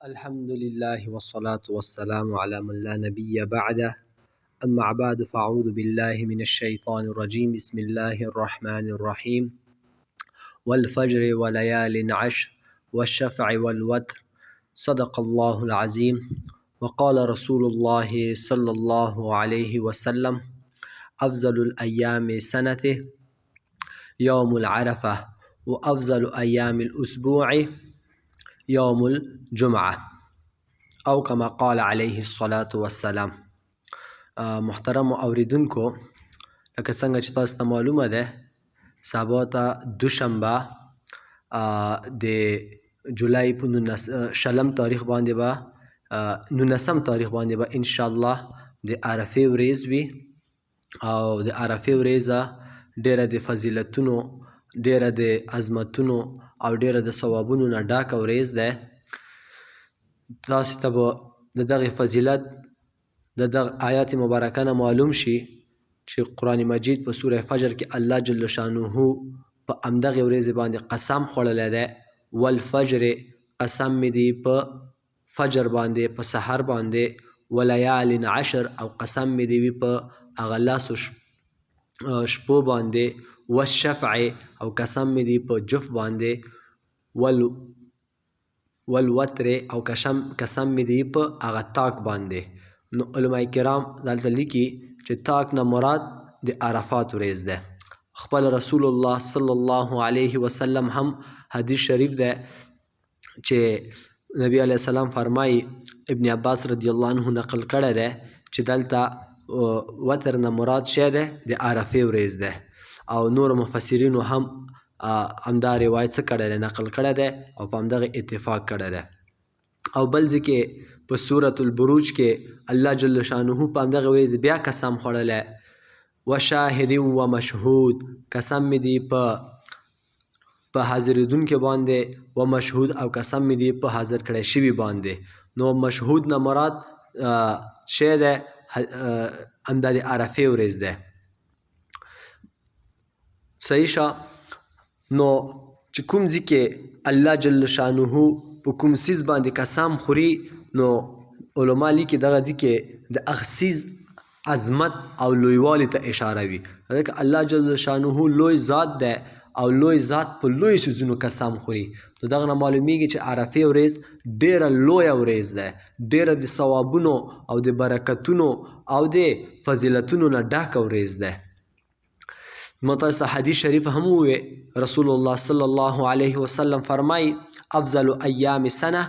الحمد لله والصلاة والسلام على من لا نبي بعده. أما بعد فأعوذ بالله من الشيطان الرجيم. بسم الله الرحمن الرحيم. والفجر وليال عشر والشفع والوتر صدق الله العظيم. وقال رسول الله صلى الله عليه وسلم: أفضل الأيام سنته يوم العرفة، وأفضل أيام الأسبوع يوم الجمعة، او كما قال عليه الصلاة والسلام. محترم اوریدونکو، لکه څنګه چې تاسو ته معلومه ده، سبا ته دوشنبه د جولای په 19 تاریخ باندې به ان شاء الله د عرفې ورځ وي، او د عرفې ورځ ډیره د فضیلتونو، ډیره د عظمتونو او ډیره د ثوابونو نه ډاکه ورځ ده. تاسو ته به د دغه فضیلت د دغه آیات مبارکه نه معلوم شي چې قرآن مجید په سوره فجر کې الله جل شانه په همدغه ورځ باندې قسم خوړلی دی. والفجر، قسم مې دی په فجر باندې، په سحر باندې. ولیال عشر، او قسم مې دی په هغه لسو شپو باندې. والشفع، او قسم مې دی په جف باندې. والوتر، او قسم مې دی په هغه تاک باندې. نو علماء کرام دلته لیکي چې تاک نه مراد د عرفات ورځ ده. خپل رسول الله صلی الله علیه وسلم هم حدیث شریف ده چې نبی علیه السلام فرمایي، ابن عباس رضی الله عنه نقل کړی ده چې دلته وتر نه مراد شی ده د عرفې ورځ ده، او نور مفسرینو هم همدا روایت څه کړی دی، نقل کړی دی او په همدغه اتفاق کړی دی. او بل ځای کې په سورة البروج کې الله جل شانه په همدغه ورځ بیا قسم خوړلی، وشاهد و مشهود، قسم مې دی په حاضرېدونکي باندې، و مشهود، او قسم مې دی په حاضر کړی شوي باندې. نو مشهود نه مراد شی دی همدا د عرفې ورځ دی. صحیح شه. نو چې کوم ځای کې الله جل شانه په کوم څیز باندې قسم خوري، نو علما لیکي دغه ځای کې د هغه څیز عظمت او لویوالي ته اشاره وي. ځکه الله جل شانه لوی ذات دی، او لوی ذات په لوی څیزونو قسم خوري. نو دغه نه معلومیږي چې عرفې ورځ ډیره لویه ورځ ده، ډیره د ثوابونو او د برکتونو او د فضیلتونو نه ډکه ورځ ده. متاسو حدیث شریف هم وی، رسول الله صلی الله علیه وسلم فرمای، افضل ایام سنه،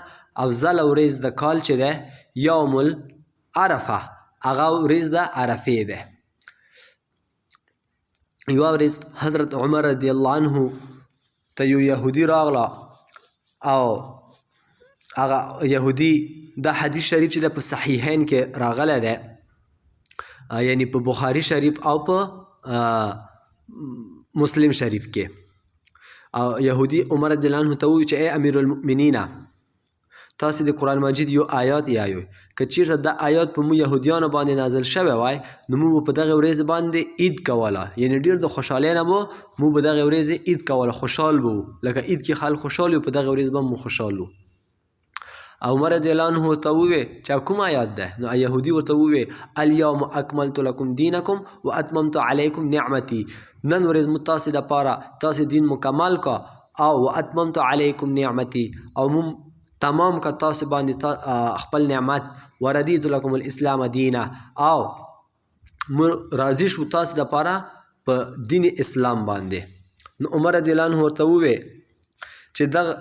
افضل ورځ د کال چې ده یوم العرفه، هغه ورځ د عرفې ده. یوه ورځ حضرت عمر رضی الله عنه ته یو یهودي راغله، او هغه یهودي دا حدیث شریف چې ده په صحیحین کې راغلی ده، یعنی په بخاري شریف او په مسلم شریف کې. او یهودي عمر رضی الله عنه ته وویل چې ای امیر المؤمنین، تاسې د قرآن مجید یو آیات یایو، که چیرته دا آیات په مو یهودیانو باندې نازل شوی وای، نو مو په دغه ورځ باندې عید کوله، یعنی ډېر د خوشحالۍ نه به مو په دغه ورځ عید کوله، خوشحال به وو، لکه عید کې خلک خوشحال وي، په دغه ورځ به مو خوشحال وو. عمر رضی الله عنه ورته وویل چې کوم آیات ده؟ نو یهودي ورته وویل، الیوم اکملت لکم دینکم و اتممت علیکم نعمتي، نن ورځ مو تاسې دپاره تاسې دین مکمل کا، او و اتممت علیکم نعمتي، او مو تمام کا تاسې باندې خپل نعمت، وردیت لکم الاسلام دینا، او مو راضي شو تاسې دپاره په دین اسلام باندې. نو عمر رضی الله عنه ورته وویل چې دغه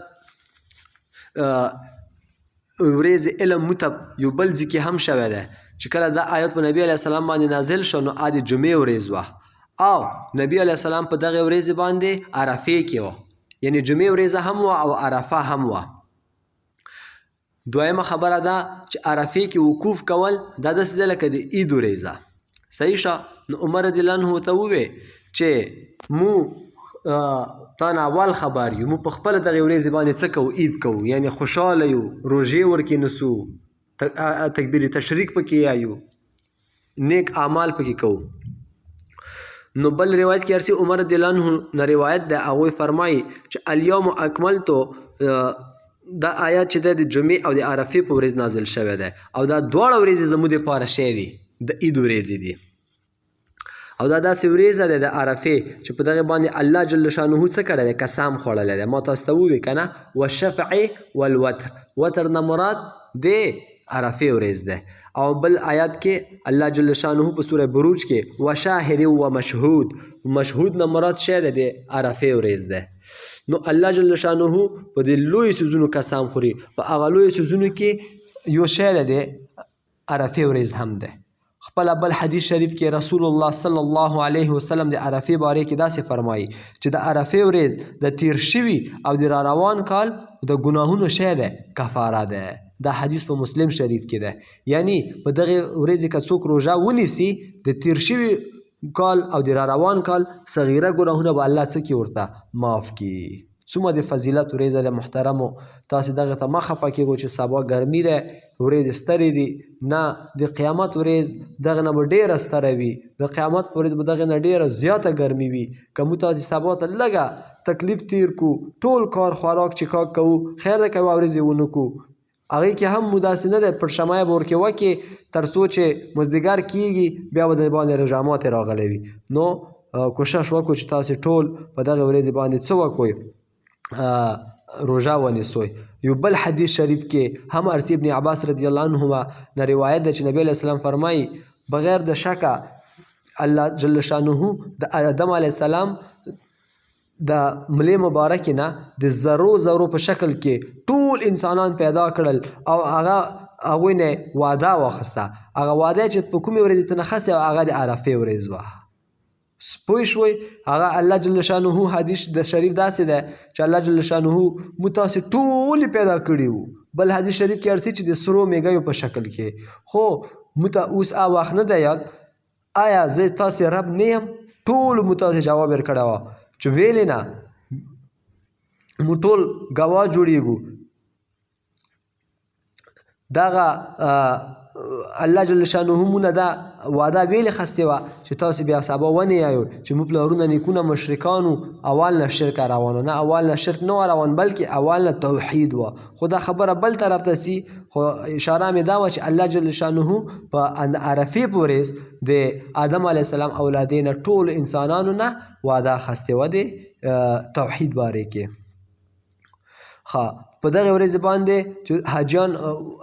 ورځ علم موته یو بل ځای کې هم شوی دی چې کله دا آیات په نبي علیه السلام باندې نازل شو، نو د جمعې ورځ وه، او نبي علیه السلام په دغه ورځ باندې عرفې کې وه، یعنی جمعې ورځ هم وه او عرفه هم وه. دویمه خبره ده چې عرفې کې وقوف کول دا داسې ده لکه د عید ورځ. صحیح شه. نو عمر رضی الله عنه ورته وویل چې مو تا نه اول خبر یو، مو په خپله دغې ورځې باندې څه کوو؟ عید کوو، یعنی خوشحاله یو، روژې ورکې نیسو، تکبیر تشریق پکې یایو، نیک اعمال پکې کوو. نو بل روایت کې عمر رضی الله عنه نه روایت ده، هغوی فرمایي چې الیوم اکملتو دا آیات چې دی د جمعې او د عرفې په ورځ نازل شوی دی او دا دواړه ورځې زموږ دپاره شی دي د عید ورځې دي او دا داسې ورځ ده د عرفې چې په دغې باندې الله جل شانه څه کړی دی قسم خوړلی دی ما تاسو ته وویل که نه والشفع والوتر وتر نه مراد د عرفې ورځ ده او بل آیات کې الله جل شانه په سوره بروج کې وشاهد و مشهود مشهود نه مراد شی دی د عرفې ورځ ده نو الله جل شانه په دې لویو څیزونو قسم خوري په هغه لویو څیزونو کې یو شی دی د عرفې ورځ هم ده خپل بل حدیث شریف کې رسول الله صلی الله علیه وسلم د عرفې باره کې داسې فرمایي چې د عرفې ورځ د تیر شوي او د را روان کال د ګناهونو شی دی کفاره ده دا حدیث په مسلم شریف کې ده یعنی په دغه ورځې که څوک روژه ونیسي د تیر شوي کال او د را روان کال صغیره ګناهونه به الله څه کړي ورته معاف کړي څومره د فضیلت ورځ ده محترمو تاسې دغه ته مه خفه کېږو چې سبا ګرمي ده ورځې سترې دي نه د قیامت ورځ دغه نه به ډېره ستره وي د قیامت په ورځ به دغې نه ډېره زیاته ګرمي وي که موږ تاسې سبا ته لږه تکلیف تیر کړو ټول کار خوراک چکاک کوو خیر ده که یوه ورځ یې ونه کړو هغې کې هم مو داسې نه دی پر شمایه به ورکې وکړې تر څو چې مازدیګر کېږي بیا به د باندې روژه ماتې راغلی وي نو کوشش وکړو چې تاسې ټول په دغې ورځې باندې څه وکړئ روژه ونیسوی یو بل حدیث شریف کې هم ارسی ابن عباس رضی الله عنهما نه روایت ده چې نبی علیه السلام فرمایي بغیر د شکه الله جل شانه د آدم علیه السلام د ملې مبارکې نه د ذرو په شکل کې ټول انسانان پیدا کړل او هغوی نه وعده واخیسته هغه وعده چې په کومې ورځې ته نښستې وه هغه د عرفې ورځ وه پوه شوئ هغه الله جل شانه حدیث د شریف داسې ده چې الله جل شانه موږ تاسې ټولې پیدا کړي وو بل حدیث شریف کې ارسي چې د سرو میږیو په شکل کې خو موږ ته اوس وخت نه دی یاد آیا زه تاسې رب نه یم ټولو موږ تاسې جواب ورکړی وه چې ویلې نه موږ ټول ګواه جوړیږو دغه الله جل شانه مونږ دا وعده ویلې خستې وه چې تاسې بیا سبا ونې یایو چې موږ پلرونه نیکونه مشرکانو اول نه شرک روانو نه اول نه شرک نه روان بلکې اول نه توحید وه خو دا خبره بل طرف ته سي خو اشاره مې دا وه چې الله جل شانه په عرفې په ورځ د آدم علیه السلام اولادې نه ټولو انسانانو نه وعده خستې وه د توحید باره کې په دغه ورځ باندې چې حاجیان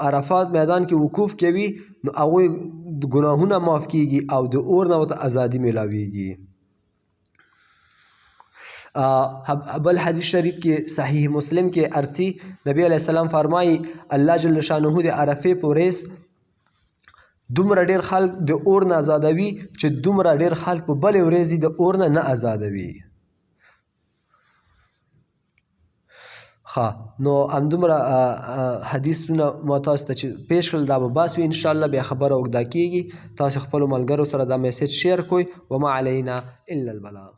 عرفات میدان کې وقوف کوي نو هغوی ګناهونه معاف کیږي او د اور نه ورته ازادي میلاویږي بل حدیث شریف کې صحیح مسلم کې ارسی نبی علیه السلام فرمایي الله جل شانه د عرفې په ورځ دومره ډېر خلک د اور نه ازادوي چې دومره ډېر خلک په بلې ورځې د اور نه ازادوي نو همدومره حدیثونه ما تاسو ته چې پیش کړل دا به بس وي انشاءالله بیا خبره اوږده کېږي تاسو خپلو ملګرو سره دا میسج شیر کوئ وما علینا الا البلاغ